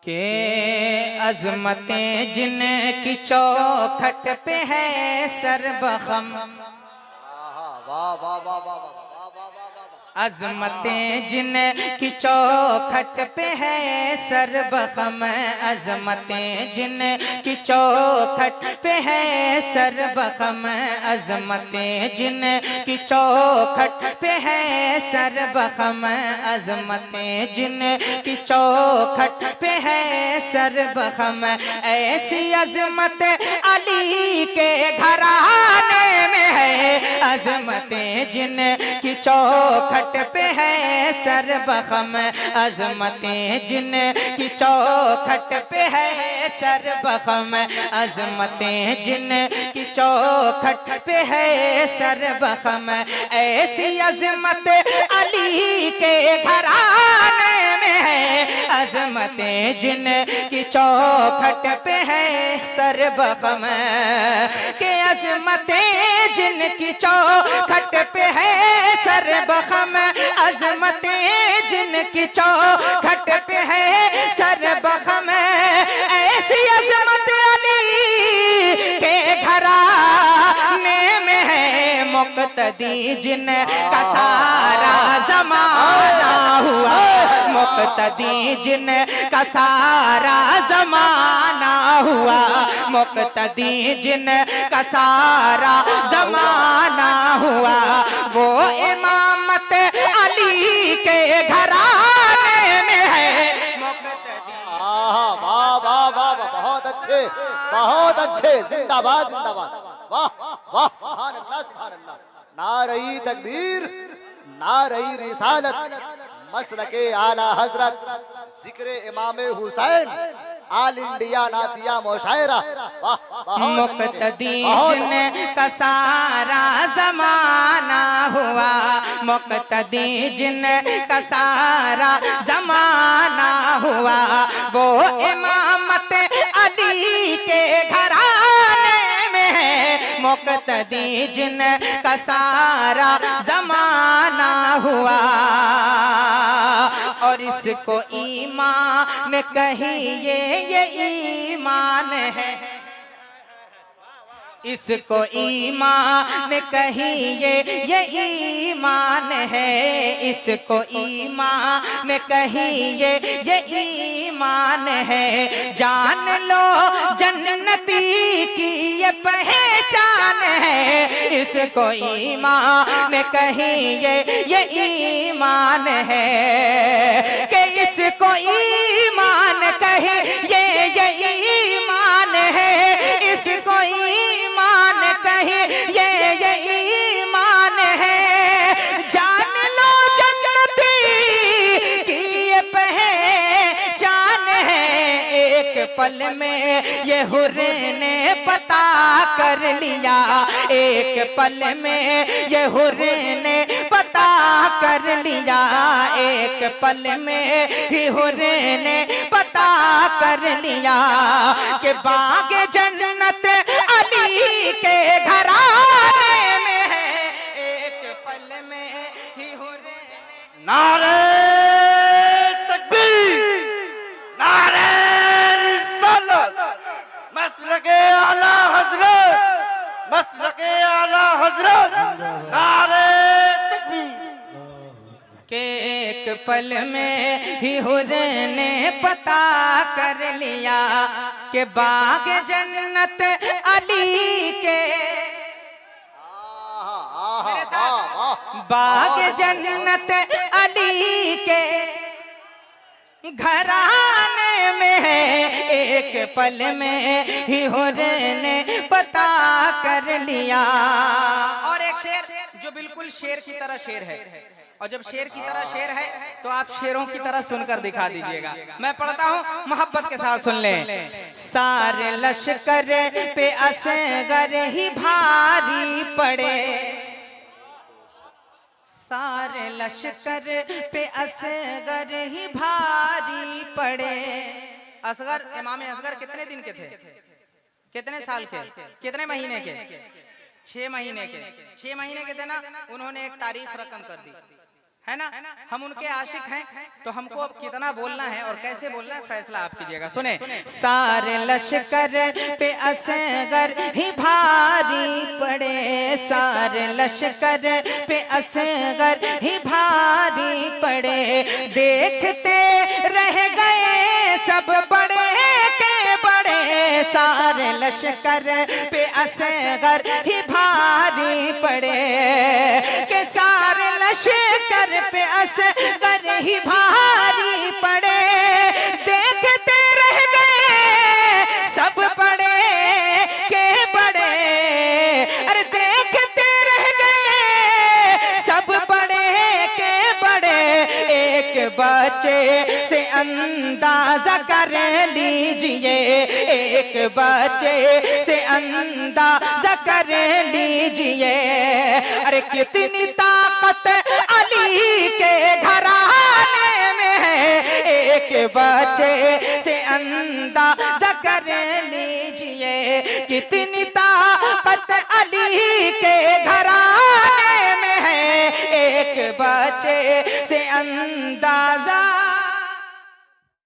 के अजमतें जिनकी चौखट पे है सर्बखम। वाह वाह वाह वाह वाह अजमतें जिनकी चौखट पे है सर्बखम। अजमतें जिनकी चौखट पे है सर्बखम। अजमतें जिनकी चौखट पे है सर्बखम। अजमतें जिनकी चौखट पे है सर्बखम। ऐसी अजमत अली के घराने में है। अजमतें जिनकी चौखट पे है सर्बखम। अजमतें जिनकी चौखट पे है सर्बखम। अजमतें जिनकी चौखट पे है सर्बखम। ऐसी अजमत अली के घराने में है। अजमतें जिनकी चौखट पे है सर्बखम। के अजमतें जिनकी चौखट पे है सर्बखम। अजमतें जिनकी चौखट पे है सर्बखम। ऐसी अजमत अली के घराने में है। मुक्तदी जिनका सारा ज़माना हुआ। मुक्तदी जिनका सारा ज़माना हुआ। मुक्तदी जिनका सारा ज़माना हुआ। वो इमामत अली के घराने में है। मुक्तदी। वाह वाह वाह वाह, बहुत अच्छे बहुत अच्छे। जिंदाबाद जिंदाबाद। वाह वाह, सुभान अल्लाह सुभान अल्लाह। नारई तकबीर, नारई रिसालत, मसलके आला हजरत, जिक्र इमाम हुसैन, आल इंडिया नातिया मुशायरा। मुक्तदी जिनका सारा ज़माना हुआ। मुक्तदी जिनका सारा ज़माना हुआ। वो इमामत अली के घराने में है। मुक्तदी जिनका सारा ज़माना हुआ। और इसको ईमान कहिए ये ईमान है। इसको ईमान कहिए ये ईमान है। इसको ईमान कहिए ये ईमान है। जान लो जन्नती की ये पहचान है। इसको ईमान कहिए ये ईमान है। कि इसको ईमान कहे ये ईमान है। इसको ईमान कहे ये ईमान है। जान लो जन्नती की ये पहचान है। एक पल में ये हुर ने पता कर लिया। एक पल में ये हुर ने पता कर लिया। एक पल में ही हुर ने पता कर लिया कि बाग जन्नत अली के घराने में है। एक पल में ही हुर ने। नारे तकबीर, नारे रिसालत, मसलके आला हजरत, मसलके आला हजरत, नारे तकबीर। के एक पल में ही हुर ने पता कर लिया कि बाग जन्नत अली के। बाग जन्नत अली के घराने में है। एक पल में ही हुर ने पता कर लिया। और एक शेर जो बिल्कुल शेर की तरह शेर है। और जब शेर की तरह शेर है तो आप शेरों की तरह सुनकर दिखा दीजिएगा। मैं पढ़ता हूँ, मोहब्बत के साथ सुन लें। सारे लश्कर पे असगर ही भारी पड़े। सारे लश्कर पे असगर ही भारी पड़े। असगर, इमाम असगर कितने दिन के थे? कितने साल के? कितने महीने के? 6 महीने के। 6 महीने के थे ना। उन्होंने एक तारीख रकम कर दी। है ना, हम उनके आशिक हैं, तो हमको अब कितना बोलना है और कैसे बोलना है फैसला आप कीजिएगा। सुने, सारे लश्कर पे असगर ही भारी पड़े, सारे लश्कर पे असगर ही भारी पड़े, देखते रह गए सब बड़े के बड़े, सारे लश्कर पे असगर ही भारी पड़े, के सारे लश्कर पे असगर ही भारी पड़े, देखते रह गए सब बड़े के बड़े, अरे देखते रह गए सब बड़े के बड़े, एक बच्चे से अंदाजा कर लीजिए, एक बच्चे से अंदाजा कर लीजिए, अरे कितनी ताकत अली के घराने में है, एक बच्चे से अंदाजा कर लीजिए, कितनी ताकत अली के घराने में है, एक बच्चे से अंदाजा